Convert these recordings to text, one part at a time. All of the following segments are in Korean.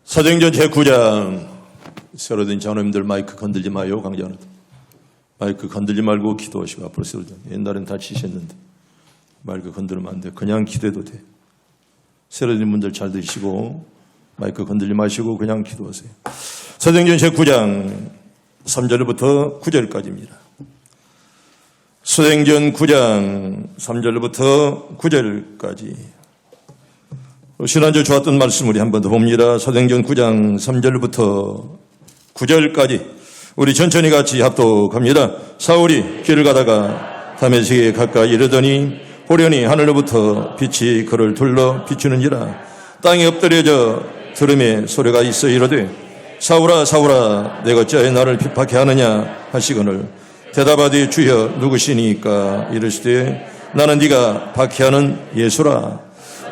사도행전 제9장. 새로 된 장로님들 마이크 건들지 마요. 강자는 마이크 건들지 말고 기도하시고 앞으로 세우자. 옛날엔 다치셨는데 마이크 건들면 안 돼. 그냥 기도해도 돼. 새로 된 분들 잘 들으시고 마이크 건들지 마시고 그냥 기도하세요. 사도행전 제9장 3절부터 9절까지입니다. 사도행전 9장 3절부터 9절까지. 지난주 좋았던 말씀 우리 한 번 더 봅니다. 사도행전 9장 3절부터 9절까지 우리 천천히 같이 합독합니다. 사울이 길을 가다가 다메섹에 가까이 이르더니 호련히 하늘로부터 빛이 그를 둘러 비추는지라. 땅에 엎드려져 들음에 소리가 있어 이르되 사울아 사울아 내가 어찌하여 나를 핍박해 하느냐 하시거늘 대답하되 주여 누구시니까 이르시되 나는 네가 박해하는 예수라.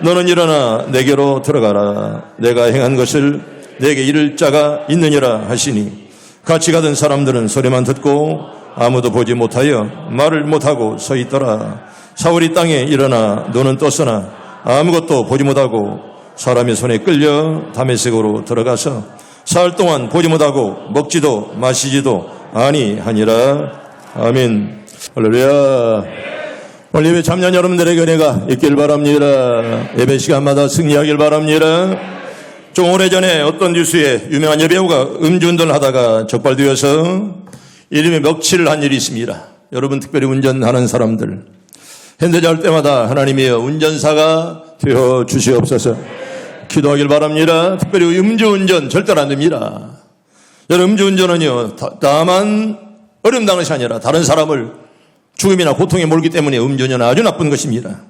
너는 일어나 내게로 들어가라. 내가 행한 것을 내게 이를 자가 있느니라 하시니 같이 가던 사람들은 소리만 듣고 아무도 보지 못하여 말을 못하고 서 있더라. 사울이 땅에 일어나 눈은 떴으나 아무것도 보지 못하고 사람의 손에 끌려 다메섹으로 들어가서 사흘 동안 보지 못하고 먹지도 마시지도 아니하니라. 아멘. 할렐루야. 오늘 예배 참여한 여러분들에게 은혜가 있길 바랍니다. 예배 시간마다 승리하길 바랍니다. 좀 오래전에 어떤 뉴스에 유명한 여배우가 음주운전을 하다가 적발되어서 이름에 먹칠을 한 일이 있습니다. 여러분 특별히 운전하는 사람들 핸드자 할 때마다 하나님이여 운전사가 되어 주시옵소서 기도하길 바랍니다. 특별히 음주운전 절대로 안 됩니다. 여러분 음주운전은요 다만 어려움 당한 것이 아니라 다른 사람을 죽음이나 고통에 몰기 때문에 음주운전은 아주 나쁜 것입니다.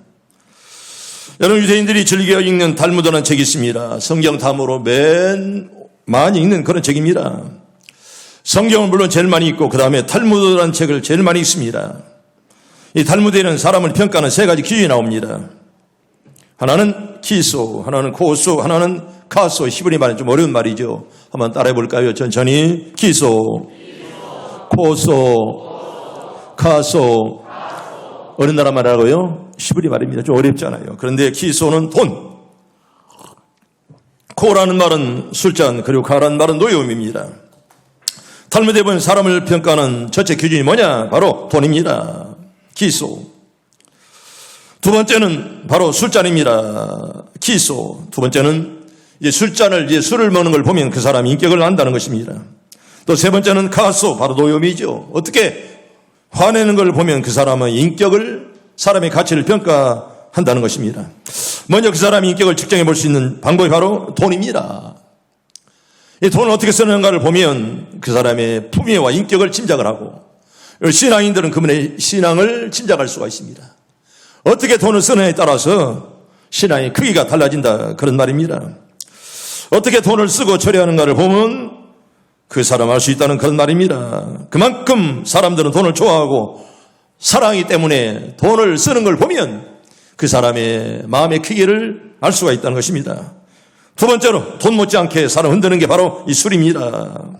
여러분 유대인들이 즐겨 읽는 달무드라는 책이 있습니다. 성경 다음으로 많이 읽는 그런 책입니다. 성경은 물론 제일 많이 읽고 그 다음에 탈무드라는 책을 제일 많이 읽습니다. 이 탈무드에는 사람을 평가하는 세 가지 기준이 나옵니다. 하나는 키소, 하나는 코소, 하나는 카소. 히브리 말은 좀 어려운 말이죠. 한번 따라해 볼까요? 천천히. 키소, 코소, 카소. 어느 나라 말하고요? 히브리 말입니다. 좀 어렵잖아요. 그런데 키소는 돈, 코라는 말은 술잔, 그리고 카라는 말은 노여움입니다. 탈무드에 보면 사람을 평가하는 첫째 기준이 뭐냐? 바로 돈입니다. 키소. 두 번째는 바로 술잔입니다. 키소. 두 번째는 이제 술을 먹는 걸 보면 그 사람이 인격을 안다는 것입니다. 또 세 번째는 카소, 바로 노여움이죠. 어떻게 화내는 걸 보면 그 사람의 인격을, 사람의 가치를 평가한다는 것입니다. 먼저 그 사람의 인격을 측정해 볼 수 있는 방법이 바로 돈입니다. 이 돈을 어떻게 쓰는가를 보면 그 사람의 품위와 인격을 짐작을 하고, 신앙인들은 그분의 신앙을 짐작할 수가 있습니다. 어떻게 돈을 쓰느냐에 따라서 신앙의 크기가 달라진다, 그런 말입니다. 어떻게 돈을 쓰고 처리하는가를 보면 그 사람 알 수 있다는 그런 말입니다. 그만큼 사람들은 돈을 좋아하고 사랑하기 때문에 돈을 쓰는 걸 보면 그 사람의 마음의 크기를 알 수가 있다는 것입니다. 두 번째로 돈 못지않게 사람 흔드는 게 바로 이 술입니다.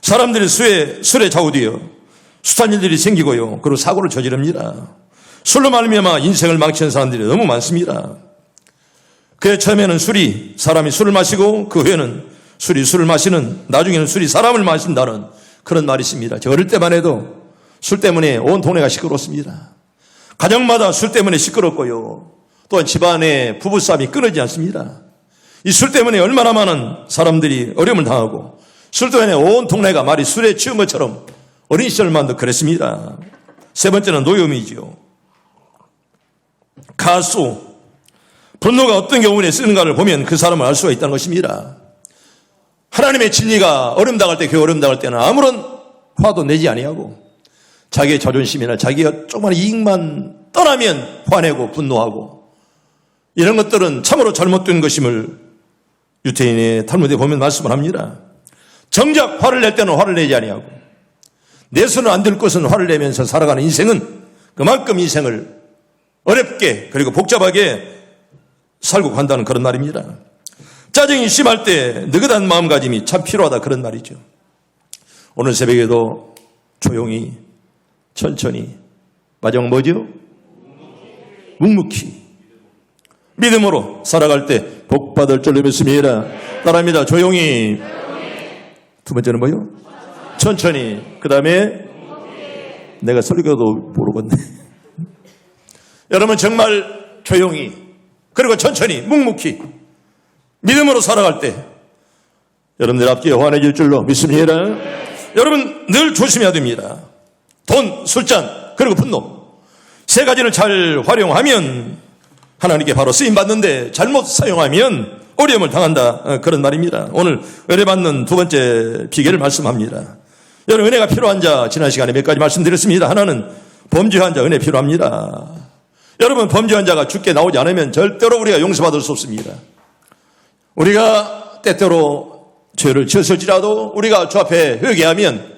사람들이 술에 좌우되어 숱한 일들이 생기고요. 그리고 사고를 저지릅니다. 술로 말미암아 인생을 망치는 사람들이 너무 많습니다. 그 처음에는 사람이 술을 마시고 그 후에는 술을 마시는, 나중에는 술이 사람을 마신다는 그런 말이 있습니다. 저 어릴 때만 해도 술 때문에 온 동네가 시끄럽습니다. 가정마다 술 때문에 시끄럽고요. 또한 집안의 부부싸움이 끊어지지 않습니다. 이 술 때문에 얼마나 많은 사람들이 어려움을 당하고 술 때문에 온 동네가 말이 술에 취한 것처럼 어린 시절만도 그랬습니다. 세 번째는 노여움이죠. 가수, 분노가 어떤 경우에 쓰는가를 보면 그 사람을 알 수가 있다는 것입니다. 하나님의 진리가 어려움 당할 때, 어려움 당할 때는 아무런 화도 내지 아니하고 자기의 자존심이나 자기가 조그만 이익만 떠나면 화내고 분노하고 이런 것들은 참으로 잘못된 것임을 유태인의 탈무드에 보면 말씀을 합니다. 정작 화를 낼 때는 화를 내지 아니하고 내서는 안 될 것은 화를 내면서 살아가는 인생은 그만큼 인생을 어렵게 그리고 복잡하게 살고 간다는 그런 말입니다. 짜증이 심할 때 느긋한 마음가짐이 참 필요하다, 그런 말이죠. 오늘 새벽에도 조용히 천천히, 마지막 뭐죠? 묵묵히 믿음으로 살아갈 때 복받을 줄 믿습니다. 따라합니다. 조용히. 두 번째는 뭐요? 천천히. 그 다음에 내가 설교도 모르겠네. 여러분 정말 조용히 그리고 천천히 묵묵히 믿음으로 살아갈 때 여러분들 앞뒤에 환해질 줄로 믿습니다. 여러분 늘 조심해야 됩니다. 돈, 술잔, 그리고 분노 세 가지를 잘 활용하면 하나님께 바로 쓰임받는데 잘못 사용하면 어려움을 당한다. 그런 말입니다. 오늘 은혜 받는 두 번째 비결을 말씀합니다. 여러분 은혜가 필요한 자 지난 시간에 몇 가지 말씀드렸습니다. 하나는 범죄한 자 은혜 필요합니다. 여러분 범죄한 자가 죽게 나오지 않으면 절대로 우리가 용서받을 수 없습니다. 우리가 때때로 죄를 지었을지라도 우리가 주 앞에 회개하면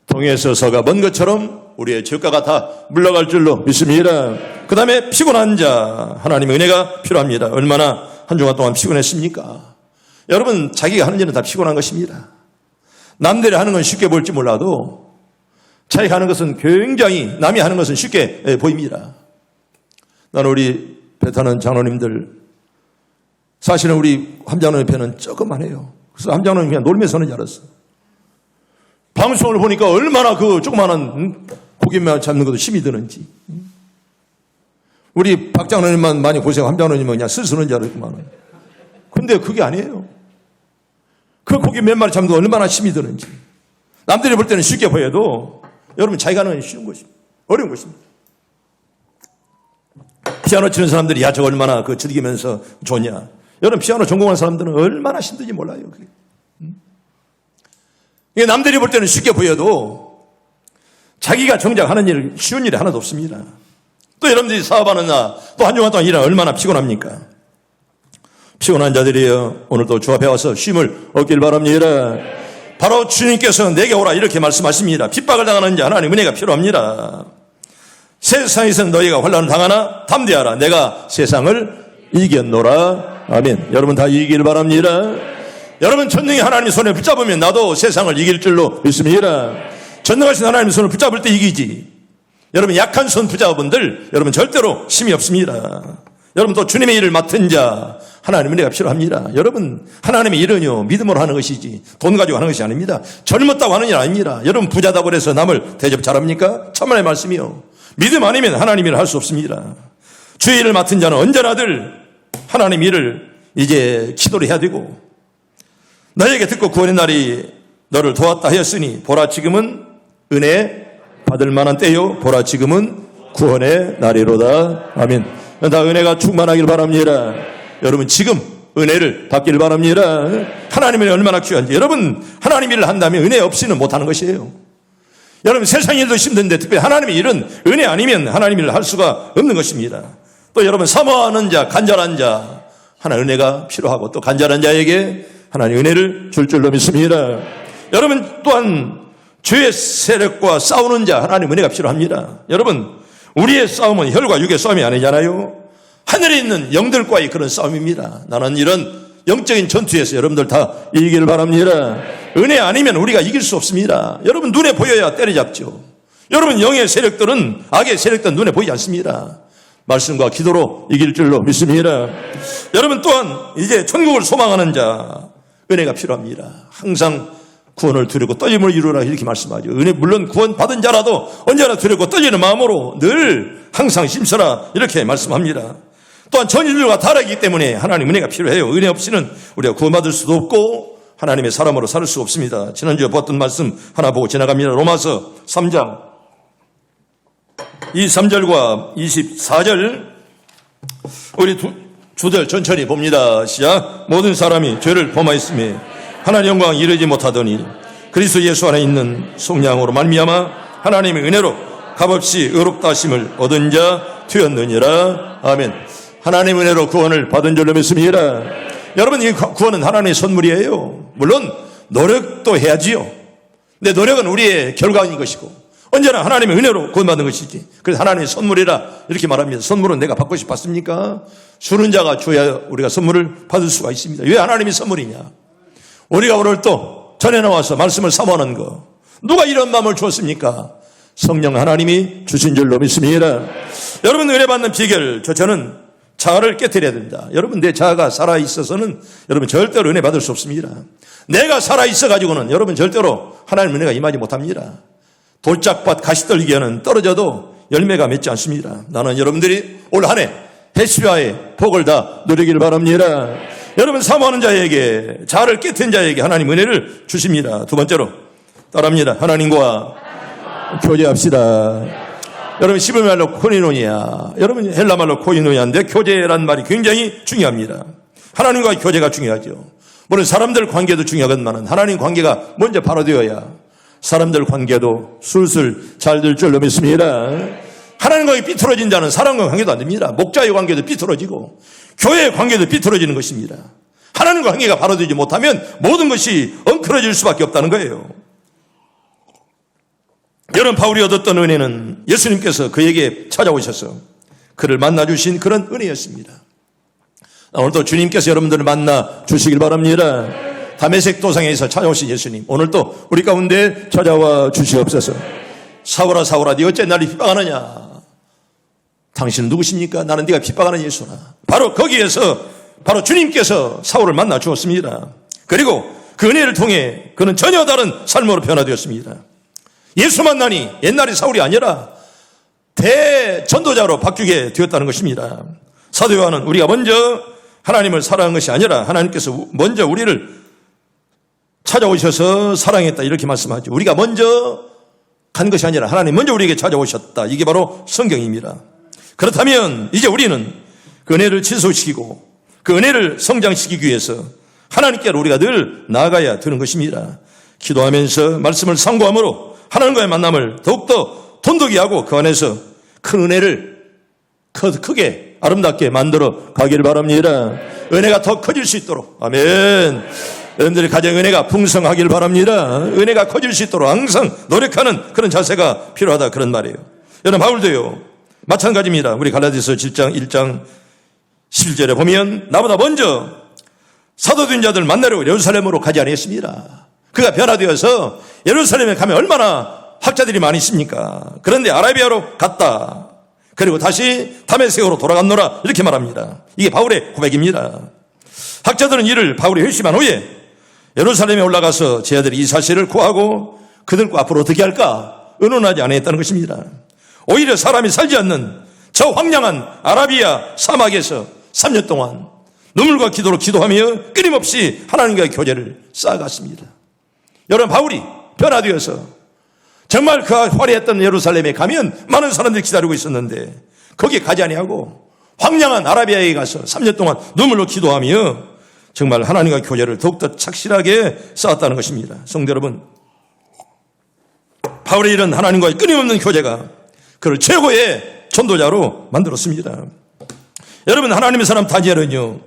동에서 서가 먼 것처럼 우리의 죄가가 다 물러갈 줄로 믿습니다. 그 다음에 피곤한 자 하나님의 은혜가 필요합니다. 얼마나 한 주간 동안 피곤했습니까? 여러분 자기가 하는 일은 다 피곤한 것입니다. 남들이 하는 건 쉽게 보일지 몰라도 자기가 하는 것은 굉장히 남이 하는 것은 쉽게 보입니다. 나는 우리 배 타는 장로님들 사실은 우리 함장로님 배는 조그만해요. 그래서 함장로님 그냥 놀면서 하는 줄 알았어. 방송을 보니까 얼마나 그 조그만한 고기만 잡는 것도 힘이 드는지. 우리 박 장로님만 많이 고생하고 함장로님은 그냥 스스로는 줄 알았구만. 근데 그게 아니에요. 그 고기 몇 마리 잡는 거 얼마나 힘이 드는지. 남들이 볼 때는 쉽게 보여도 여러분 자기가 하는 건 쉬운 것입니다. 어려운 것입니다. 피아노 치는 사람들이 야 저거 얼마나 그 즐기면서 좋냐. 여러분 피아노 전공한 사람들은 얼마나 힘든지 몰라요. 그게. 이게 남들이 볼 때는 쉽게 보여도 자기가 정작 하는 일 쉬운 일이 하나도 없습니다. 또 여러분들이 사업하는 날 또 한 주간 동안 일하면 얼마나 피곤합니까? 피곤한 자들이여 오늘도 주 앞에 와서 쉼을 얻길 바랍니다. 바로 주님께서 내게 오라 이렇게 말씀하십니다. 핍박을 당하는 자 하나님 은혜가 필요합니다. 세상에서는 너희가 환난을 당하나 담대하라. 내가 세상을 이겼노라. 아멘. 여러분 다 이기길 바랍니다. 여러분 전능히 하나님의 손에 붙잡으면 나도 세상을 이길 줄로 믿습니다. 전능하신 하나님의 손을 붙잡을 때 이기지. 여러분 약한 손 붙잡은들 여러분 절대로 힘이 없습니다. 여러분 또 주님의 일을 맡은 자 하나님의 은혜가 필요합니다. 여러분 하나님의 일은요 믿음으로 하는 것이지 돈 가지고 하는 것이 아닙니다. 젊었다고 하는 일 아닙니다. 여러분 부자다고 해서 남을 대접 잘합니까? 참만의 말씀이요. 믿음 아니면 하나님 일을 할 수 없습니다. 주의 일을 맡은 자는 언제나들 하나님 일을 이제 기도를 해야 되고 너에게 듣고 구원의 날이 너를 도왔다 하였으니 보라 지금은 은혜 받을 만한 때요 보라 지금은 구원의 날이로다. 아멘. 다 은혜가 충만하길 바랍니다. 여러분 지금 은혜를 받길 바랍니다. 하나님의 얼마나 귀한지. 여러분 하나님 일을 한다면 은혜 없이는 못하는 것이에요. 여러분 세상 일도 힘든데 특별히 하나님의 일은 은혜 아니면 하나님 일을 할 수가 없는 것입니다. 또 여러분 사모하는 자 간절한 자 하나님 은혜가 필요하고 또 간절한 자에게 하나님 은혜를 줄 줄로 믿습니다. 여러분 또한 죄의 세력과 싸우는 자 하나님 은혜가 필요합니다. 여러분 우리의 싸움은 혈과 육의 싸움이 아니잖아요. 하늘에 있는 영들과의 그런 싸움입니다. 나는 이런 영적인 전투에서 여러분들 다 이기길 바랍니다. 은혜 아니면 우리가 이길 수 없습니다. 여러분 눈에 보여야 때려잡죠. 여러분 영의 세력들은 악의 세력들은 눈에 보이지 않습니다. 말씀과 기도로 이길 줄로 믿습니다. 여러분 또한 이제 천국을 소망하는 자 은혜가 필요합니다. 항상 구원을 두려고 떨림을 이루라 이렇게 말씀하죠. 은혜 물론 구원 받은 자라도 언제나 두렵고 떨리는 마음으로 늘 항상 힘써라 이렇게 말씀합니다. 또한 전 인류가 다르기 때문에 하나님 은혜가 필요해요. 은혜 없이는 우리가 구원받을 수도 없고 하나님의 사람으로 살 수 없습니다. 지난주에 보았던 말씀 하나 보고 지나갑니다. 로마서 3장 23절과 24절 우리 두 절 천천히 봅니다. 시작. 모든 사람이 죄를 범하였으며 하나님의 영광 이르지 못하더니 그리스도 예수 안에 있는 속량으로 말미암아 하나님의 은혜로 값없이 의롭다 하심을 얻은 자 되었느니라. 아멘. 하나님의 은혜로 구원을 받은 줄로 믿습니다. 여러분 이 구원은 하나님의 선물이에요. 물론 노력도 해야지요. 근데 노력은 우리의 결과인 것이고 언제나 하나님의 은혜로 구원받는 것이지. 그래서 하나님의 선물이라 이렇게 말합니다. 선물은 내가 받고 싶었습니까? 주는 자가 줘야 우리가 선물을 받을 수가 있습니다. 왜 하나님이 선물이냐? 우리가 오늘 또 전에 나와서 말씀을 사모하는 거 누가 이런 마음을 주었습니까? 성령 하나님이 주신 줄로 믿습니다. 여러분 은혜 받는 비결 저는 자아를 깨뜨려야 됩니다. 여러분, 내 자아가 살아있어서는 여러분 절대로 은혜 받을 수 없습니다. 내가 살아있어가지고는 여러분 절대로 하나님 은혜가 임하지 못합니다. 돌짝밭 가시떨기에는 떨어져도 열매가 맺지 않습니다. 나는 여러분들이 올 한 해 해시와의 복을 다 누리길 바랍니다. 여러분, 사모하는 자에게, 자아를 깨뜨린 자에게 하나님 은혜를 주십니다. 두 번째로 따라합니다. 하나님과 교제합시다. 여러분, 히브리 말로 코이노니아, 여러분 헬라 말로 코이노니아인데 교제란 말이 굉장히 중요합니다. 하나님과의 교제가 중요하죠. 물론 사람들 관계도 중요하겠지만 하나님 관계가 먼저 바로 되어야 사람들 관계도 술술 잘 될 줄로 믿습니다. 하나님과의 삐뚤어진 자는 사람과 관계도 안 됩니다. 목자의 관계도 삐뚤어지고 교회의 관계도 삐뚤어지는 것입니다. 하나님과 관계가 바로 되지 못하면 모든 것이 엉클어질 수밖에 없다는 거예요. 여러분, 바울이 얻었던 은혜는 예수님께서 그에게 찾아오셔서 그를 만나주신 그런 은혜였습니다. 오늘도 주님께서 여러분들을 만나 주시길 바랍니다. 다메섹 도상에서 찾아오신 예수님, 오늘도 우리 가운데 찾아와 주시옵소서. 사울아 사울아, 네 어째 나를 핍박하느냐? 당신은 누구십니까? 나는 네가 핍박하는 예수나. 바로 거기에서 바로 주님께서 사울을 만나 주었습니다. 그리고 그 은혜를 통해 그는 전혀 다른 삶으로 변화되었습니다. 예수 만나니 옛날의 사울이 아니라 대전도자로 바뀌게 되었다는 것입니다. 사도 요한은 우리가 먼저 하나님을 사랑한 것이 아니라 하나님께서 먼저 우리를 찾아오셔서 사랑했다, 이렇게 말씀하죠. 우리가 먼저 간 것이 아니라 하나님 먼저 우리에게 찾아오셨다. 이게 바로 성경입니다. 그렇다면 이제 우리는 그 은혜를 지속시키고 그 은혜를 성장시키기 위해서 하나님께로 우리가 늘 나아가야 되는 것입니다. 기도하면서 말씀을 상고함으로 하나님과의 만남을 더욱더 돈독히 하고 그 안에서 큰 은혜를 크게 아름답게 만들어 가기를 바랍니다. 은혜가 더 커질 수 있도록, 아멘. 여러분들의 가정 은혜가 풍성하길 바랍니다. 은혜가 커질 수 있도록 항상 노력하는 그런 자세가 필요하다, 그런 말이에요. 여러분, 바울도요 마찬가지입니다. 우리 갈라디아서 1장 11절에 보면 나보다 먼저 사도된 자들 만나려고 예루살렘으로 가지 않았습니다. 그가 변화되어서 예루살렘에 가면 얼마나 학자들이 많이 있습니까? 그런데 아라비아로 갔다. 그리고 다시 다메섹으로 돌아갔노라, 이렇게 말합니다. 이게 바울의 고백입니다. 학자들은 이를 바울이 회심한 후에 예루살렘에 올라가서 제 아들이 이 사실을 구하고 그들과 앞으로 어떻게 할까 의논하지 않았다는 것입니다. 오히려 사람이 살지 않는 저 황량한 아라비아 사막에서 3년 동안 눈물과 기도로 기도하며 끊임없이 하나님과의 교제를 쌓아갔습니다. 여러분, 바울이 변화되어서 정말 그 화려했던 예루살렘에 가면 많은 사람들이 기다리고 있었는데 거기에 가지 아니하고 황량한 아라비아에 가서 3년 동안 눈물로 기도하며 정말 하나님과 교제를 더욱더 착실하게 쌓았다는 것입니다. 성도 여러분, 바울의 이런 하나님과의 끊임없는 교제가 그를 최고의 전도자로 만들었습니다. 여러분, 하나님의 사람 다니엘은요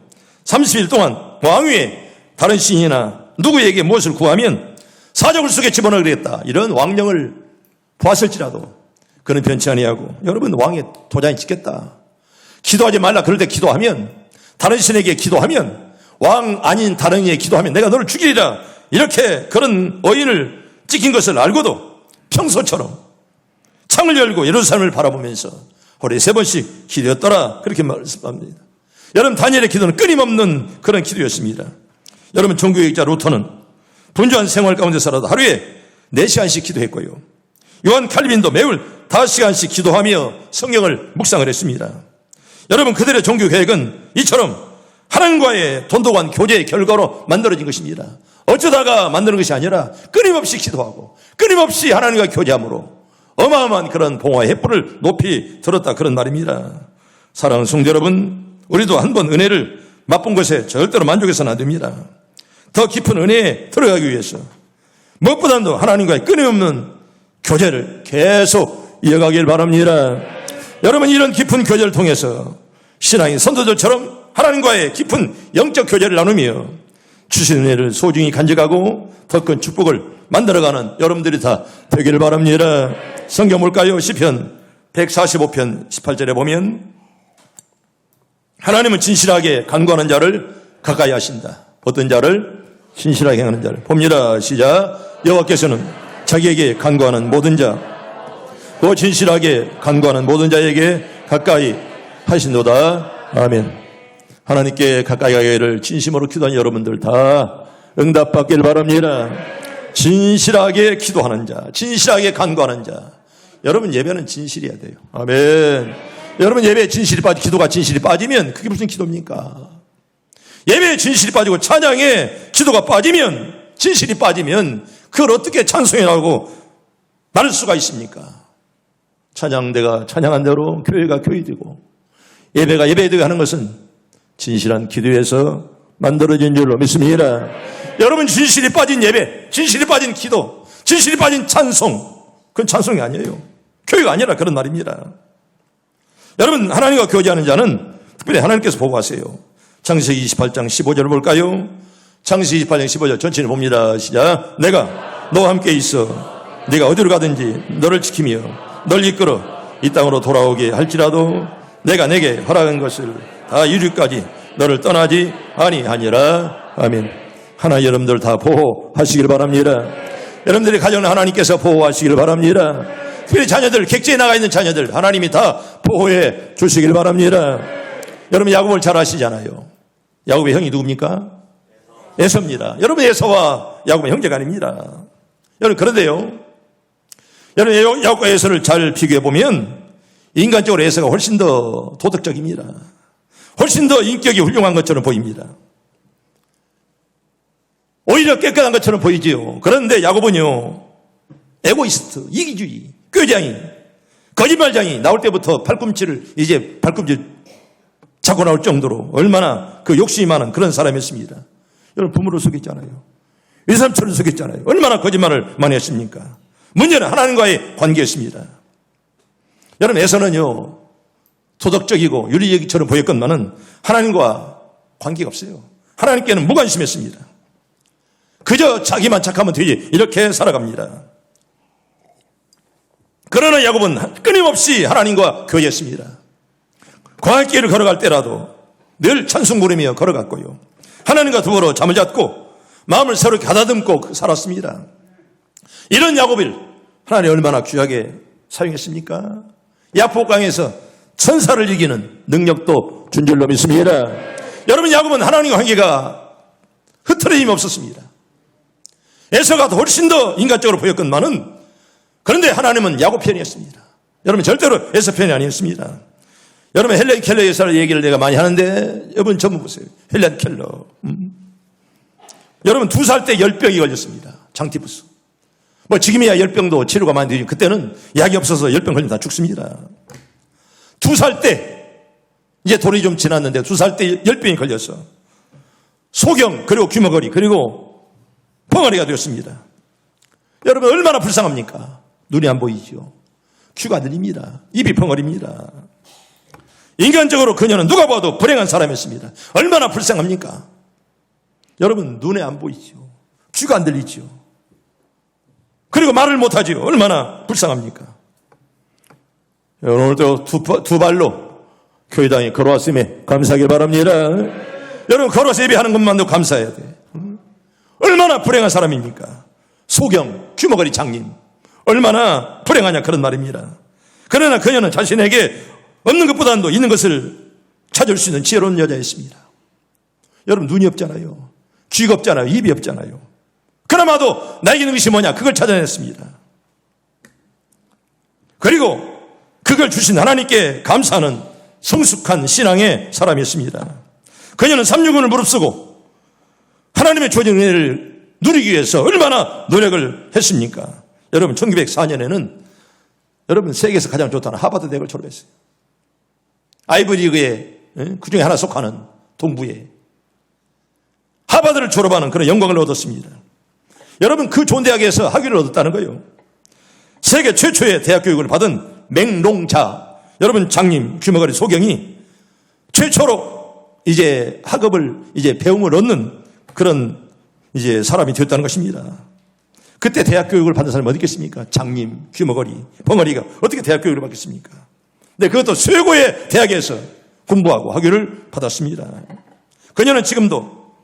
30일 동안 왕 위에 다른 신이나 누구에게 무엇을 구하면 사적을 속에 집어넣으겠다, 이런 왕령을 보았을지라도 그는 변치 아니하고, 여러분, 왕의 도장이 찍겠다, 기도하지 말라 그럴 때 기도하면, 다른 신에게 기도하면, 왕 아닌 다른 이에게 기도하면 내가 너를 죽이리라, 이렇게 그런 어인을 찍힌 것을 알고도 평소처럼 창을 열고 예루살렘을 바라보면서 하루에 3번씩 기도했더라, 그렇게 말씀합니다. 여러분, 다니엘의 기도는 끊임없는 그런 기도였습니다. 여러분, 종교개혁자 루터는 분주한 생활 가운데서라도 하루에 4시간씩 기도했고요. 요한 칼빈도 매일 5시간씩 기도하며 성경을 묵상을 했습니다. 여러분, 그들의 종교 계획은 이처럼 하나님과의 돈독한 교제의 결과로 만들어진 것입니다. 어쩌다가 만드는 것이 아니라 끊임없이 기도하고 끊임없이 하나님과 교제함으로 어마어마한 그런 봉화의 횃불을 높이 들었다, 그런 말입니다. 사랑하는 성도 여러분, 우리도 한번 은혜를 맛본 것에 절대로 만족해서는 안 됩니다. 더 깊은 은혜에 들어가기 위해서 무엇보다도 하나님과의 끊임없는 교제를 계속 이어가길 바랍니다. 여러분, 이런 깊은 교제를 통해서 신앙의 선도들처럼 하나님과의 깊은 영적 교제를 나누며 주신 은혜를 소중히 간직하고 더 큰 축복을 만들어가는 여러분들이 다 되기를 바랍니다. 성경 볼까요? 시편 145편 18절에 보면 하나님은 진실하게 간구하는 자를 가까이 하신다. 어떤 자를? 신실하게 행하는 자를. 봅니다. 시작. 여호와께서는 자기에게 간구하는 모든 자, 그 진실하게 간구하는 모든 자에게 가까이 하신도다. 아멘. 하나님께 가까이 가기를 진심으로 기도하는 여러분들 다 응답받길 바랍니다. 진실하게 기도하는 자, 진실하게 간구하는 자. 여러분 예배는 진실이어야 돼요. 아멘. 여러분 예배에 진실이 빠지고 기도가 진실이 빠지면 그게 무슨 기도입니까? 예배에 진실이 빠지고 찬양에 기도가 빠지면, 진실이 빠지면 그걸 어떻게 찬송이라고 말할 수가 있습니까? 찬양대가 찬양한 대로 교회가 교회되고 예배가 예배되고 하는 것은 진실한 기도에서 만들어진 줄로 믿습니다. 여러분 진실이 빠진 예배, 진실이 빠진 기도, 진실이 빠진 찬송, 그건 찬송이 아니에요. 교회가 아니라 그런 말입니다. 여러분 하나님과 교제하는 자는 특별히 하나님께서 보고하세요. 창세기 28장 15절을 볼까요? 창세기 28장 15절 전체를 봅니다. 시작. 내가 너와 함께 있어 네가 어디로 가든지 너를 지키며 널 이끌어 이 땅으로 돌아오게 할지라도 내가 내게 허락한 것을 다 이루기까지 너를 떠나지 아니하니라. 아멘. 하나님 여러분들 다 보호하시길 바랍니다. 여러분들의 가정을 하나님께서 보호하시길 바랍니다. 특별히 자녀들, 객지에 나가 있는 자녀들 하나님이 다 보호해 주시길 바랍니다. 여러분 야곱을 잘 아시잖아요. 야곱의 형이 누굽니까? 에서입니다. 여러분 에서와 야곱은 형제가 아닙니다. 여러분 그런데요, 여러분 야곱과 에서를 잘 비교해 보면 인간적으로 에서가 훨씬 더 도덕적입니다. 훨씬 더 인격이 훌륭한 것처럼 보입니다. 오히려 깨끗한 것처럼 보이지요. 그런데 야곱은요, 에고이스트, 이기주의, 꾀장이, 거짓말장이 나올 때부터 발꿈치를 잡고 나올 정도로 얼마나 그 욕심이 많은 그런 사람이었습니다. 여러분 부모를 속였잖아요. 외삼촌을 속였잖아요. 얼마나 거짓말을 많이 했습니까? 문제는 하나님과의 관계였습니다. 여러분 에서는요, 도덕적이고 윤리적이처럼 보였건만은 하나님과 관계가 없어요. 하나님께는 무관심했습니다. 그저 자기만 착하면 되지 이렇게 살아갑니다. 그러나 야곱은 끊임없이 하나님과 교제했습니다. 광야길을 걸어갈 때라도 늘 찬송 부르며 걸어갔고요. 하나님과 더불어 잠을 잤고 마음을 서로 가다듬고 살았습니다. 이런 야곱을 하나님 얼마나 귀하게 사용했습니까? 야복강에서 천사를 이기는 능력도 준 줄로 믿습니다. 여러분 야곱은 하나님과 관계가 흐트러짐이 없었습니다. 에서가 훨씬 더 인간적으로 보였건만은 그런데 하나님은 야곱 편이었습니다. 여러분 절대로 에서 편이 아니었습니다. 여러분 헬렌 켈러 여사의 얘기를 내가 많이 하는데 여러분 전부 보세요. 헬렌 켈러. 여러분 2살 때 열병이 걸렸습니다. 장티푸스. 뭐 지금이야 열병도 치료가 많이 되죠. 그때는 약이 없어서 열병 걸리면 다 죽습니다. 2살 때 이제 돌이 좀 지났는데 2살 때 열병이 걸려서 소경 그리고 귀머거리 그리고 벙어리가 되었습니다. 여러분 얼마나 불쌍합니까? 눈이 안 보이죠. 귀가 안 들립니다. 입이 벙어리입니다. 인간적으로 그녀는 누가 봐도 불행한 사람이었습니다. 얼마나 불쌍합니까? 여러분 눈에 안 보이죠. 귀가 안 들리죠. 그리고 말을 못하죠. 얼마나 불쌍합니까? 오늘도 두 발로 교회당에 걸어왔음에 감사하길 바랍니다. 여러분 걸어서 예배하는 것만도 감사해야 돼. 얼마나 불행한 사람입니까? 소경, 귀머거리 장님 얼마나 불행하냐 그런 말입니다. 그러나 그녀는 자신에게 없는 것보다도 있는 것을 찾을 수 있는 지혜로운 여자였습니다. 여러분 눈이 없잖아요. 귀가 없잖아요. 입이 없잖아요. 그나마도 나에게 있는 것이 뭐냐 그걸 찾아냈습니다. 그리고 그걸 주신 하나님께 감사하는 성숙한 신앙의 사람이었습니다. 그녀는 삼육은을 무릅쓰고 하나님의 주어진 은혜를 누리기 위해서 얼마나 노력을 했습니까? 여러분 1904년에는 여러분 세계에서 가장 좋다는 하버드 대학을 졸업했어요. 아이브리그의 그중에 하나 속하는 동부에 하버드를 졸업하는 그런 영광을 얻었습니다. 여러분 그 좋은 대학에서 학위를 얻었다는 거예요. 세계 최초의 대학 교육을 받은 맹롱자 여러분 장님 귀머거리 소경이 최초로 이제 학업을 이제 배움을 얻는 그런 이제 사람이 되었다는 것입니다. 그때 대학 교육을 받은 사람이 어디 있겠습니까? 장님, 귀머거리, 벙어리가 어떻게 대학 교육을 받겠습니까? 근데 그것도 최고의 대학에서 공부하고 학위를 받았습니다. 그녀는 지금도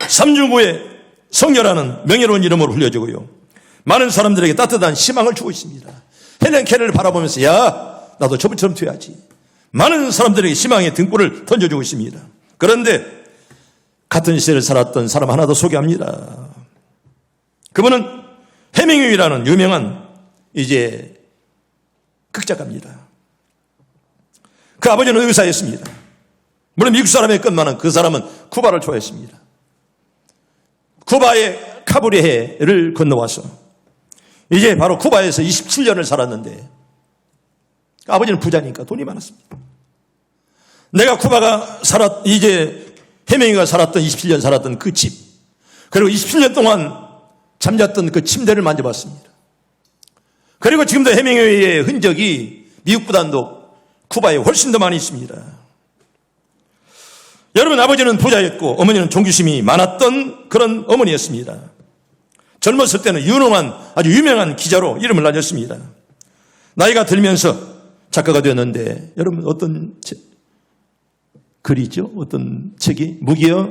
삼중구의 성녀라는 명예로운 이름으로 불려지고요. 많은 사람들에게 따뜻한 희망을 주고 있습니다. 헬렌 켈러를 바라보면서 야 나도 저분처럼 돼야지. 많은 사람들에게 희망의 등불을 던져주고 있습니다. 그런데 같은 시대를 살았던 사람 하나 더 소개합니다. 그분은 해밍웨이라는 유명한 이제 극작가입니다. 그 아버지는 의사였습니다. 물론 미국 사람이었건만은 그 사람은 쿠바를 좋아했습니다. 쿠바의 카브리해를 건너와서 이제 바로 쿠바에서 27년을 살았는데 아버지는 부자니까 돈이 많았습니다. 내가 쿠바가 이제 해밍웨이가 살았던 27년 살았던 그 집, 그리고 27년 동안 잠잤던 그 침대를 만져봤습니다. 그리고 지금도 해밍웨이의 흔적이 미국보다도 쿠바에 훨씬 더 많이 있습니다. 여러분, 아버지는 부자였고 어머니는 종교심이 많았던 그런 어머니였습니다. 젊었을 때는 아주 유명한 기자로 이름을 날렸습니다. 나이가 들면서 작가가 되었는데 여러분 어떤 글이죠? 어떤 책이? 무기여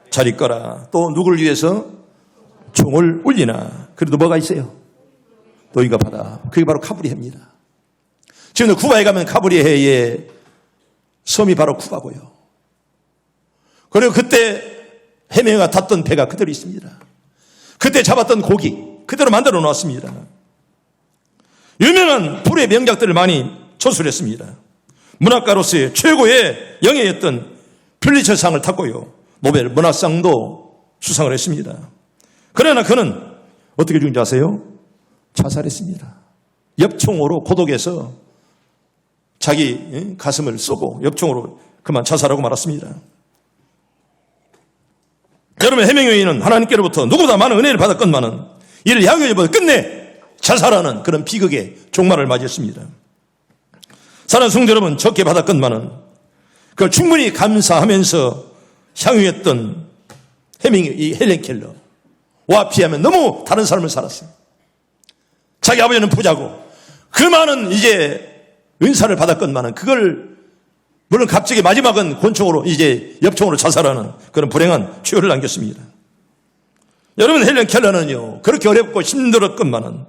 잘 있거라. 또 누구를 위해서 총을 울리나. 그래도 뭐가 있어요? 노인과 바다. 그게 바로 카브리해입니다. 지금 쿠바에 가면 카브리해의 섬이 바로 쿠바고요. 그리고 그때 해밍웨이가 탔던 배가 그대로 있습니다. 그때 잡았던 고기 그대로 만들어 놓았습니다. 유명한 불의 명작들을 많이 저술했습니다. 문학가로서의 최고의 영예였던 퓰리처상을 탔고요. 노벨 문학상도 수상을 했습니다. 그러나 그는 어떻게 죽은지 아세요? 자살했습니다. 엽총으로 고독해서 자기 가슴을 쏘고 엽총으로 그만 자살하고 말았습니다. 여러분, 해밍웨이는 하나님께로부터 누구보다 많은 은혜를 받았건만은 이를 향유해보다 끝내 자살하는 그런 비극의 종말을 맞이했습니다. 사랑하는 성도 여러분, 적게 받았건만은 그걸 충분히 감사하면서 향유했던 이 헬렌 켈러와 비하면 너무 다른 삶을 살았어요. 자기 아버지는 부자고 그 많은 이제 은사를 받았건만은 그걸 물론 갑자기 마지막은 권총으로 이제 엽총으로 자살하는 그런 불행한 추요를 남겼습니다. 여러분, 헬렌 켈러는요 그렇게 어렵고 힘들었건만은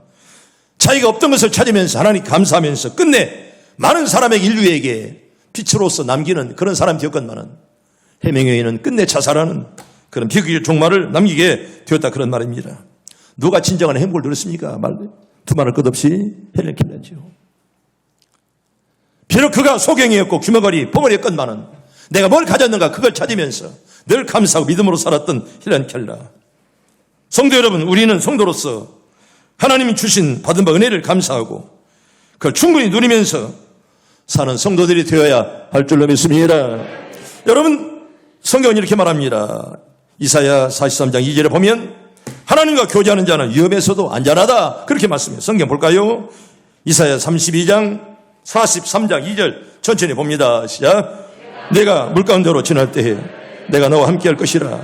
자기가 없던 것을 찾으면서 하나님 감사하면서 끝내 많은 사람에게 인류에게 빛으로서 남기는 그런 사람이 되었건만은 해밍웨이는 끝내 자살하는 그런 비극의 종말을 남기게 되었다, 그런 말입니다. 누가 진정한 행복을 누렸습니까? 두말할 것 없이 헬렌 켈러지요. 비록 그가 소경이었고 귀머거리 벙어리였건만은 내가 뭘 가졌는가 그걸 찾으면서 늘 감사하고 믿음으로 살았던 헬렌 켈러. 성도 여러분, 우리는 성도로서 하나님이 주신 받은 바 은혜를 감사하고 그걸 충분히 누리면서 사는 성도들이 되어야 할 줄로 믿습니다. 여러분, 성경은 이렇게 말합니다. 이사야 43장 2절에 보면 하나님과 교제하는 자는 위험에서도 안전하다, 그렇게 말씀해요. 성경 볼까요? 이사야 32장 43장 2절 천천히 봅니다. 시작. 내가 물가운데로 지날 때에 내가 너와 함께할 것이라.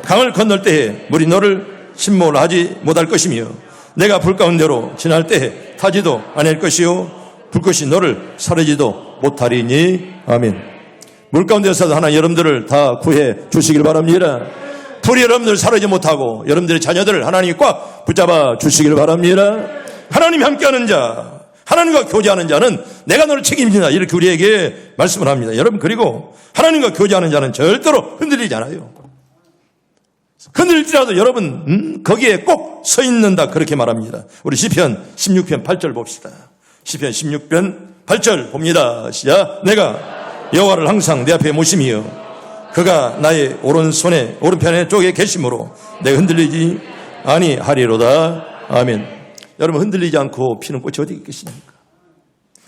강을 건널 때에 물이 너를 침몰하지 못할 것이며 내가 불 가운데로 지날 때에 타지도 않을 것이요 불꽃이 너를 사르지도 못하리니. 아멘. 물 가운데서도 하나님 여러분들을 다 구해 주시길 바랍니다. 불이 여러분들을 사르지 못하고 여러분들의 자녀들을 하나님이 꽉 붙잡아 주시길 바랍니다. 하나님이 함께하는 자, 하나님과 교제하는 자는 내가 너를 책임진다, 이렇게 우리에게 말씀을 합니다. 여러분, 그리고 하나님과 교제하는 자는 절대로 흔들리지 않아요. 흔들리더라도 여러분 거기에 꼭 서 있는다, 그렇게 말합니다. 우리 시편 16편 8절 봅시다. 시편 16편 8절 봅니다. 시작. 내가 여호와를 항상 내 앞에 모심이여 그가 나의 오른편에 쪽에 계심으로 내가 흔들리지 아니하리로다. 아멘. 여러분, 흔들리지 않고 피는 꽃이 어디 있겠습니까?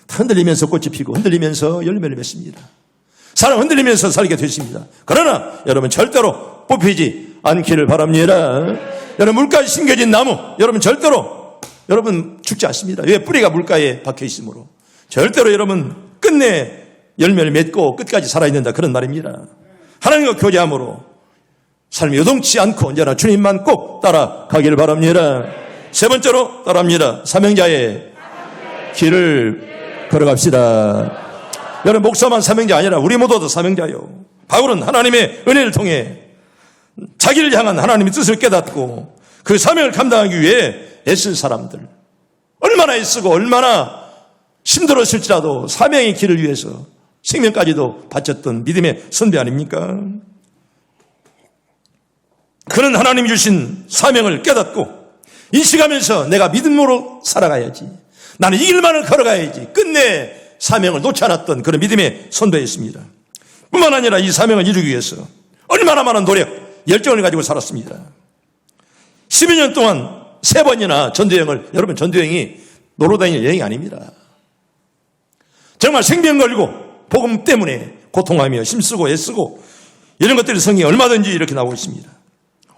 다 흔들리면서 꽃이 피고 흔들리면서 열매를 맺습니다. 사람 흔들리면서 살게 되십니다. 그러나 여러분 절대로 뽑히지 않기를 바랍니다. 여러분, 물가에 심겨진 나무, 여러분 절대로 여러분 죽지 않습니다. 왜? 뿌리가 물가에 박혀 있으므로. 절대로 여러분 끝내 열매를 맺고 끝까지 살아있는다, 그런 말입니다. 하나님과 교제함으로 삶이 요동치 않고 언제나 주님만 꼭 따라가기를 바랍니다. 세 번째로 따라합니다. 사명자의 길을 걸어갑시다. 여러분, 목사만 사명자 아니라 우리 모두도 사명자요. 바울은 하나님의 은혜를 통해 자기를 향한 하나님의 뜻을 깨닫고 그 사명을 감당하기 위해 애쓴 사람들, 얼마나 애쓰고 얼마나 힘들었을지라도 사명의 길을 위해서 생명까지도 바쳤던 믿음의 선배 아닙니까? 그는 하나님이 주신 사명을 깨닫고 인식하면서 내가 믿음으로 살아가야지, 나는 이 길만을 걸어가야지, 끝내 사명을 놓지 않았던 그런 믿음의 선배였습니다. 뿐만 아니라 이 사명을 이루기 위해서 얼마나 많은 노력, 열정을 가지고 살았습니다. 12년 동안 3번이나 전도여행을, 여러분 전도여행이 놀러다니는 여행이 아닙니다. 정말 생명 걸고 복음 때문에 고통하며 힘쓰고 애쓰고 이런 것들이 성경에 얼마든지 이렇게 나오고 있습니다.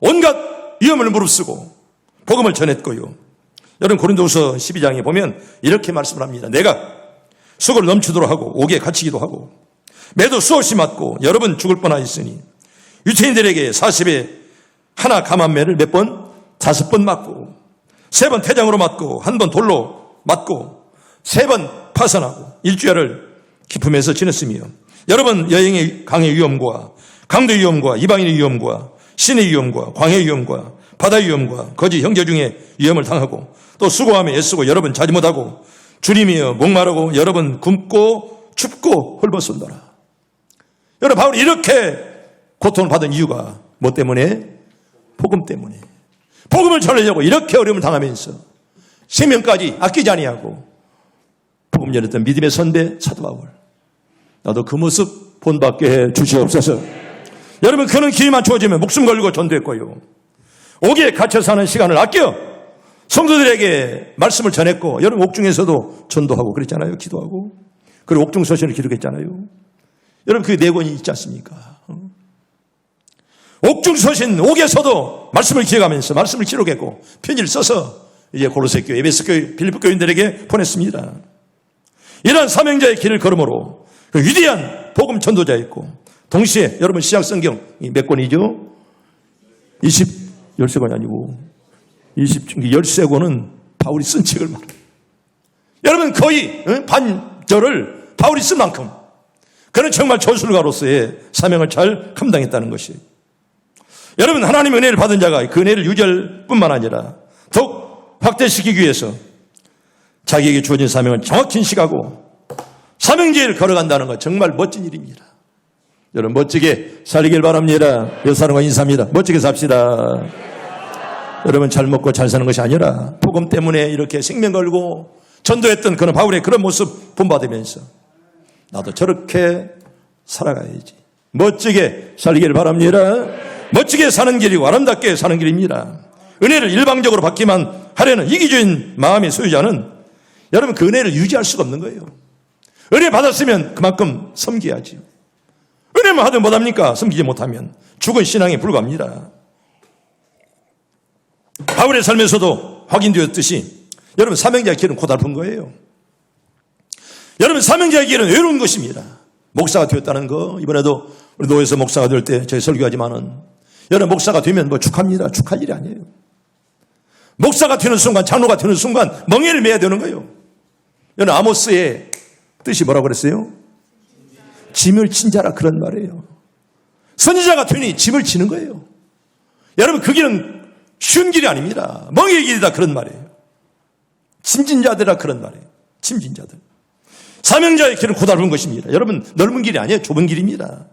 온갖 위험을 무릅쓰고 복음을 전했고요. 여러분 고린도후서 12장에 보면 이렇게 말씀을 합니다. 내가 수고를 넘치도록 하고 옥에 갇히기도 하고 매도 수없이 맞고 여러 번 죽을 뻔하였으니 유태인들에게 40에 하나 감한매를 몇 번? 5번 맞고 3번 태장으로 맞고 1번 돌로 맞고 3번 파선하고 일주일을 기품에서 지냈으며 여러 번 여행의 강의 위험과 강도의 위험과 이방인의 위험과 신의 위험과 광해의 위험과 바다의 위험과 거짓 형제 중에 위험을 당하고 또 수고하며 애쓰고 여러 번 자지 못하고 주림이여 목마르고 여러 번 굶고 춥고 헐벗었노라. 여러분 바울이 이렇게 고통을 받은 이유가 뭐 때문에? 복음 때문에. 복음을 전하려고 이렇게 어려움을 당하면서 생명까지 아끼지 아니하고 복음 전했던 믿음의 선배 사도 바울, 나도 그 모습 본받게 해 주시옵소서. 여러분 그는 기회만 주어지면 목숨 걸고 전도했고요, 옥에 갇혀 사는 시간을 아껴 성도들에게 말씀을 전했고, 여러분 옥중에서도 전도하고 그랬잖아요. 기도하고. 그리고 옥중 서신을 기록했잖아요. 여러분 그 4권이 있지 않습니까? 옥중 서신, 옥에서도 말씀을 기억하면서 말씀을 기록했고 편지를 써서 이제 고로새 교회, 에베소 교회, 빌립보 교인들에게 보냈습니다. 이러한 사명자의 길을 걸음으로 그 위대한 복음 전도자였고, 동시에 여러분 신약 성경 몇 권이죠? 13권이 아니고 13권은 바울이 쓴 책을 말해요. 여러분 거의 반절을 바울이 쓴 만큼 그는 정말 저술가로서의 사명을 잘 감당했다는 것이에요. 여러분 하나님의 은혜를 받은 자가 그 은혜를 유지할 뿐만 아니라 더욱 확대시키기 위해서 자기에게 주어진 사명을 정확히 인식하고 사명제를 걸어간다는 것, 정말 멋진 일입니다. 여러분 멋지게 살길 바랍니다. 여사람과 인사합니다. 멋지게 삽시다. 여러분 잘 먹고 잘 사는 것이 아니라 복음 때문에 이렇게 생명 걸고 전도했던 그런 바울의 그런 모습 본받으면서 나도 저렇게 살아가야지, 멋지게 살기를 바랍니다. 멋지게 사는 길이고 아름답게 사는 길입니다. 은혜를 일방적으로 받기만 하려는 이기주의인 마음의 소유자는 여러분 그 은혜를 유지할 수가 없는 거예요. 은혜 받았으면 그만큼 섬겨야지요. 은혜만 하든 못합니까? 섬기지 못하면 죽은 신앙에 불과합니다. 바울의 삶에서도 확인되었듯이 여러분 사명자의 길은 고달픈 거예요. 여러분 사명자의 길은 외로운 것입니다. 목사가 되었다는 거, 이번에도 우리 노회에서 목사가 될 때 저희 설교하지만은 여러분 목사가 되면 뭐 축하합니다. 축할 일이 아니에요. 목사가 되는 순간, 장로가 되는 순간 멍에를 매야 되는 거예요. 여러분 아모스의 뜻이 뭐라고 그랬어요? 짐을 진 자라, 그런 말이에요. 선지자가 되니 짐을 지는 거예요. 여러분 그 길은 쉬운 길이 아닙니다. 멍에의 길이다, 그런 말이에요. 짐진 자들이라, 그런 말이에요. 짐진 자들. 사명자의 길은 고달픈 것입니다. 여러분 넓은 길이 아니에요. 좁은 길입니다.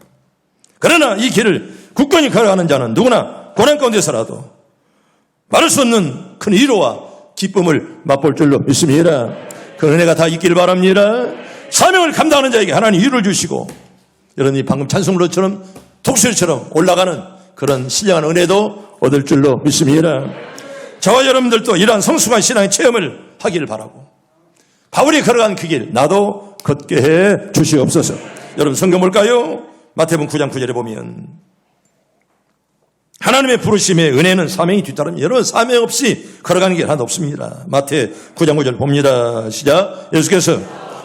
그러나 이 길을 굳건히 걸어가는 자는 누구나 고난 가운데서라도 말할 수 없는 큰 위로와 기쁨을 맛볼 줄로 믿습니다. 그 은혜가 다 있길 바랍니다. 사명을 감당하는 자에게 하나님 위로를 주시고, 여러분이 방금 찬송으로처럼 독수리처럼 올라가는 그런 신령한 은혜도 얻을 줄로 믿습니다. 저와 여러분들도 이러한 성숙한 신앙의 체험을 하기를 바라고, 바울이 걸어간 그 길 나도 걷게 해 주시옵소서. 여러분 성경 볼까요? 마태복음 9장 9절에 보면 하나님의 부르심에 은혜는 사명이 뒤따릅니다. 여러분 사명 없이 걸어가는 길 하나도 없습니다. 마태 9장 9절 봅니다. 시작. 예수께서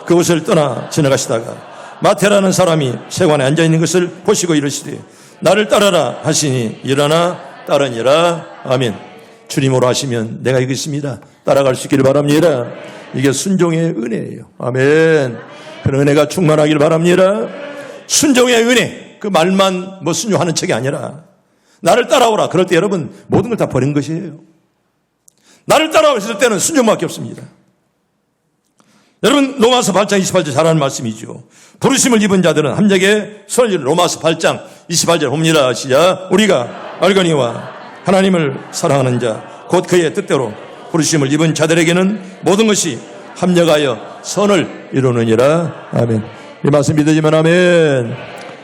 그곳을 떠나 지나가시다가 마태라는 사람이 세관에 앉아있는 것을 보시고 이르시되 나를 따라라 하시니 일어나 따르니라. 아멘. 주님으로 하시면 내가 여기 있습니다. 따라갈 수 있기를 바랍니다. 이게 순종의 은혜예요. 아멘. 그런 은혜가 충만하길 바랍니다. 순종의 은혜, 그 말만 뭐 순종하는 척이 아니라 나를 따라오라. 그럴 때 여러분 모든 걸 다 버린 것이에요. 나를 따라오라 했을 때는 순종밖에 없습니다. 여러분 로마서 8장 28절 잘 아는 말씀이죠. 부르심을 입은 자들은 함께 선을 로마서 8장 28절 봅니다. 시작. 우리가 알거니와 하나님을 사랑하는 자 곧 그의 뜻대로 부르심을 입은 자들에게는 모든 것이 합력하여 선을 이루느니라. 아멘. 이 말씀 믿으시면 아멘.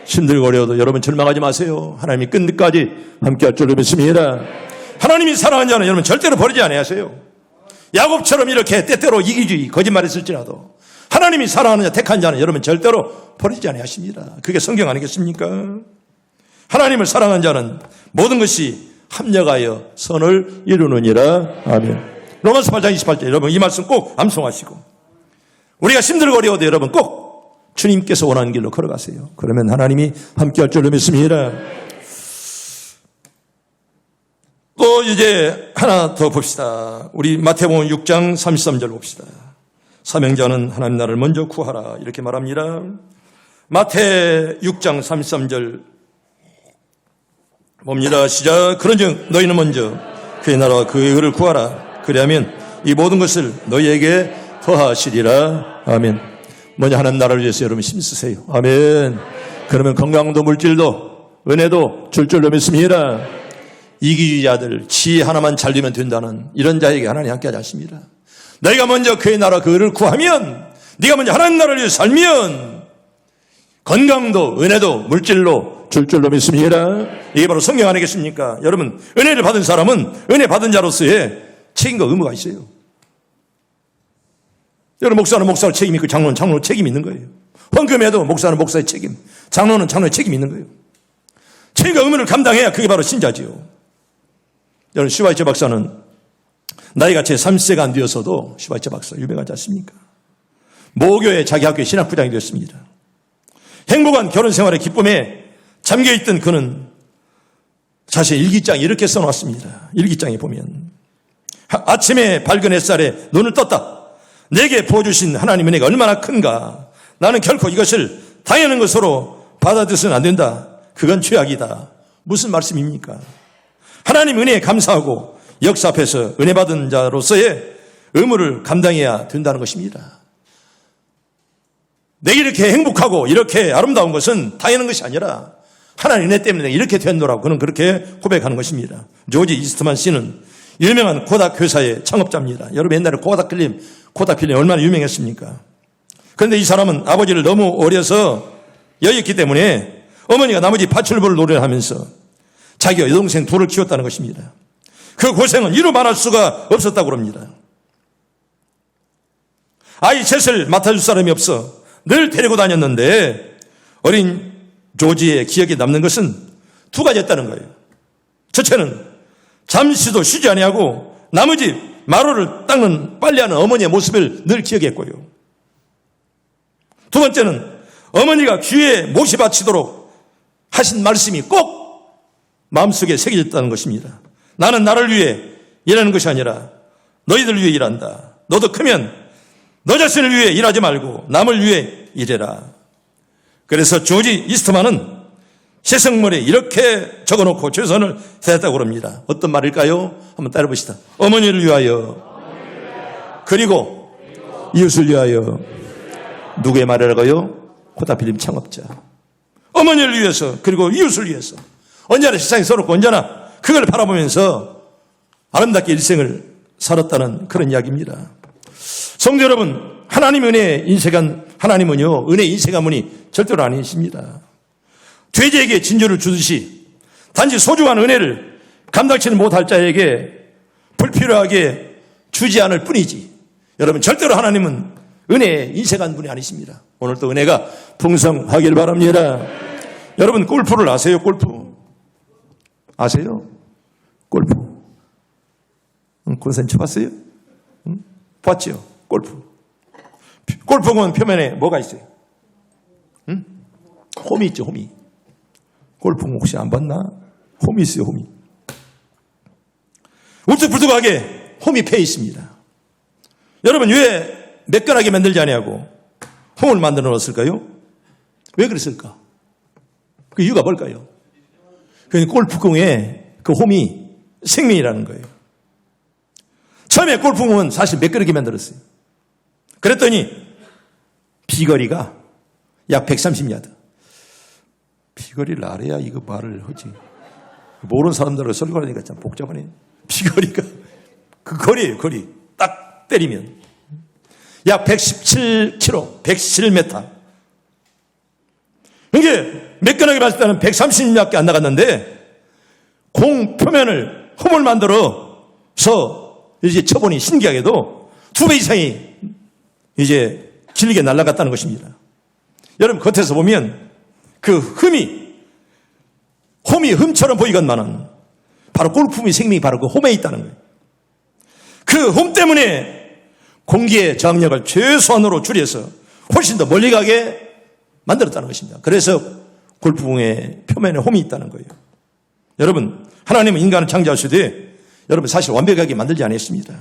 힘들고 어려워도 여러분 절망하지 마세요. 하나님이 끝까지 함께할 줄로 믿습니다. 하나님이 사랑하는 자는 여러분 절대로 버리지 아니하세요. 야곱처럼 이렇게 때때로 이기주의 거짓말했을지라도 하나님이 사랑하는 자 택한 자는 여러분 절대로 버리지 아니하십니다. 그게 성경 아니겠습니까? 하나님을 사랑하는 자는 모든 것이 합력하여 선을 이루느니라. 아멘. 로마서 8장 28절 여러분 이 말씀 꼭 암송하시고 우리가 힘들고 어려워도 여러분 꼭 주님께서 원하는 길로 걸어가세요. 그러면 하나님이 함께할 줄로 믿습니다. 또 이제 하나 더 봅시다. 우리 마태복음 6장 33절 봅시다. 사명자는 하나님 나라를 먼저 구하라 이렇게 말합니다. 마태 6장 33절 봅니다. 시작. 그런즉 너희는 먼저 그의 나라와 그의 의를 구하라. 그리하면 이 모든 것을 너희에게 더하시리라. 아멘. 먼저 하나님 나라를 위해서 여러분 힘쓰세요. 아멘. 그러면 건강도 물질도 은혜도 줄 줄로 믿습니다. 이기주의자들 지혜 하나만 잘 되면 된다는 이런 자에게 하나님 함께하지 않습니다. 너희가 먼저 그의 나라 그를 구하면 네가 먼저 하나님 나라를 위해서 살면 건강도 은혜도 물질로 줄 줄로 믿습니다. 이게 바로 성경 아니겠습니까? 여러분 은혜를 받은 사람은 은혜 받은 자로서의 책임과 의무가 있어요. 여러분 목사는 목사의 책임이 있고 장로는 책임이 있는 거예요. 헌금해도 목사는 목사의 책임, 장로는 장로의 책임이 있는 거예요. 책임과 의무를 감당해야 그게 바로 신자지요. 여러분 슈바이처 박사는 나이가 제 30세가 안 되어서도 슈바이처 박사 유명하지 않습니까? 모교의 자기 학교의 신학부장이 되었습니다. 행복한 결혼 생활의 기쁨에 잠겨있던 그는 자신의 일기장에 이렇게 써놨습니다. 일기장에 보면 아침에 밝은 햇살에 눈을 떴다. 내게 부어주신 하나님 은혜가 얼마나 큰가. 나는 결코 이것을 당연한 것으로 받아들여서는 안 된다. 그건 죄악이다. 무슨 말씀입니까? 하나님 은혜에 감사하고 역사 앞에서 은혜 받은 자로서의 의무를 감당해야 된다는 것입니다. 내가 이렇게 행복하고 이렇게 아름다운 것은 당연한 것이 아니라 하나님 은혜 때문에 내가 이렇게 된노라고 그는 그렇게 고백하는 것입니다. 조지 이스트만 씨는 유명한 고닥 회사의 창업자입니다. 여러분 옛날에 고닥 필름 얼마나 유명했습니까? 그런데 이 사람은 아버지를 너무 어려서 여였기 때문에 어머니가 나머지 파출부를 노래하면서 자기 여동생 둘을 키웠다는 것입니다. 그 고생은 이루 말할 수가 없었다고 합니다. 아이 셋을 맡아줄 사람이 없어 늘 데리고 다녔는데 어린 조지의 기억에 남는 것은 두 가지였다는 거예요. 첫째는 잠시도 쉬지 아니하고 나머지 마루를 닦는 빨래하는 어머니의 모습을 늘 기억했고요. 두 번째는 어머니가 귀에 못이 받치도록 하신 말씀이 꼭 마음속에 새겨졌다는 것입니다. 나는 나를 위해 일하는 것이 아니라 너희들 위해 일한다. 너도 크면 너 자신을 위해 일하지 말고 남을 위해 일해라. 그래서 조지 이스트만은 세성물에 이렇게 적어놓고 최선을 다했다고 합니다. 어떤 말일까요? 한번 따라봅시다. 어머니를 위하여 그리고 이웃을 위하여 누구의 말이라고요? 고다필름 창업자. 어머니를 위해서 그리고 이웃을 위해서 언제나 세상에 써놓고 언제나 그걸 바라보면서 아름답게 일생을 살았다는 그런 이야기입니다. 성도 여러분, 하나님 은혜 인생한 하나님은요, 은혜 인생한 분이 절대로 아니십니다. 죄지에게 진주를 주듯이 단지 소중한 은혜를 감당치는 못할 자에게 불필요하게 주지 않을 뿐이지. 여러분 절대로 하나님은 은혜 인생한 분이 아니십니다. 오늘도 은혜가 풍성하길 바랍니다. 여러분 골프를 아세요? 골프 아세요? 골프 그런 쳐봤어요? 봤죠? 골프공은 표면에 뭐가 있어요? 홈이 있죠, 홈이. 골프공 혹시 안 봤나? 홈이 있어요, 홈이. 울퉁불퉁하게 홈이 패 있습니다. 여러분 왜 매끈하게 만들지 않냐고 홈을 만들어 놨을까요? 왜 그랬을까? 그 이유가 뭘까요? 그러니까 골프공에 그 홈이 생명이라는 거예요. 처음에 골프공은 사실 매끈하게 만들었어요. 그랬더니 비거리가 약 130야드. 비거리를 알아야 이거 말을 하지. 모르는 사람들을 설교하니까 참 복잡하네. 비거리가 그 거리예요. 거리 딱 때리면 약 117km, 117m. 이게 매끈하게 봤을 때는 130m밖에 안 나갔는데 공 표면을 홈을 만들어서 이제 쳐보니 신기하게도 2배 이상이 이제 길게 날아갔다는 것입니다. 여러분 겉에서 보면 그 홈이 흠처럼 보이건만은 바로 골프의 생명이 바로 그 홈에 있다는 거예요. 그 홈 때문에 공기의 저항력을 최소한으로 줄여서 훨씬 더 멀리 가게 만들었다는 것입니다. 그래서 골프공의 표면에 홈이 있다는 거예요. 여러분, 하나님은 인간을 창조하시되 여러분 사실 완벽하게 만들지 않았습니다.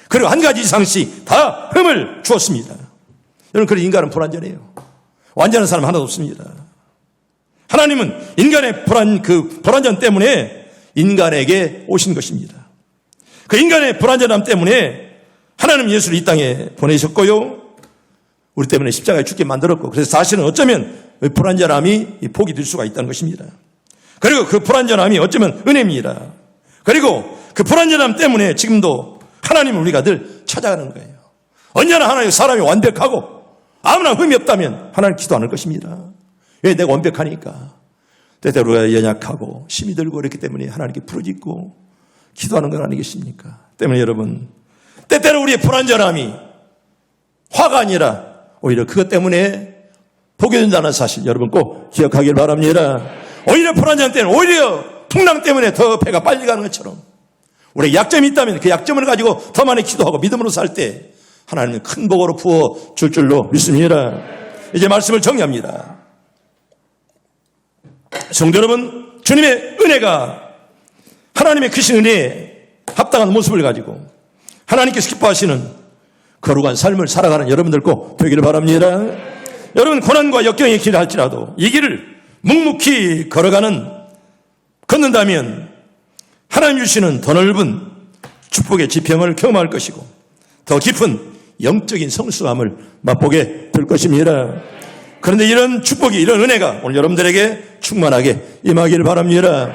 그리고 한 가지 이상씩 다 흠을 주었습니다. 여러분, 그래서 인간은 불완전해요. 완전한 사람 하나도 없습니다. 하나님은 인간의 불완전 때문에 인간에게 오신 것입니다. 그 인간의 불완전함 때문에 하나님 예수를 이 땅에 보내셨고요. 우리 때문에 십자가에 죽게 만들었고, 그래서 사실은 어쩌면 불완전함이 복이 될 수가 있다는 것입니다. 그리고 그 불완전함이 어쩌면 은혜입니다. 그리고 그 불완전함 때문에 지금도 하나님을 우리가 늘 찾아가는 거예요. 언제나 하나님 사람이 완벽하고 아무나 흠이 없다면 하나님 기도 안 할 것입니다. 왜? 내가 완벽하니까. 때때로 연약하고 힘이 들고 그렇기 때문에 하나님께 부르짖고 기도하는 건 아니겠습니까? 때문에 여러분, 때때로 우리의 불완전함이 화가 아니라 오히려 그것 때문에 복이 된다는 사실 여러분 꼭 기억하길 바랍니다. 오히려 불완전 때는 오히려 풍랑 때문에 더 배가 빨리 가는 것처럼 우리의 약점이 있다면 그 약점을 가지고 더 많이 기도하고 믿음으로 살 때 하나님은 큰 복으로 부어 줄 줄로 믿습니다. 이제 말씀을 정리합니다. 성도 여러분, 주님의 은혜가 하나님의 크신 은혜에 합당한 모습을 가지고 하나님께서 기뻐하시는 거룩한 삶을 살아가는 여러분들 꼭 되기를 바랍니다. 여러분, 고난과 역경의 길을 할지라도 이 길을 묵묵히 걷는다면 하나님 주시는 더 넓은 축복의 지평을 경험할 것이고 더 깊은 영적인 성숙함을 맛보게 될 것입니다. 그런데 이런 축복이, 이런 은혜가 오늘 여러분들에게 충만하게 임하기를 바랍니다.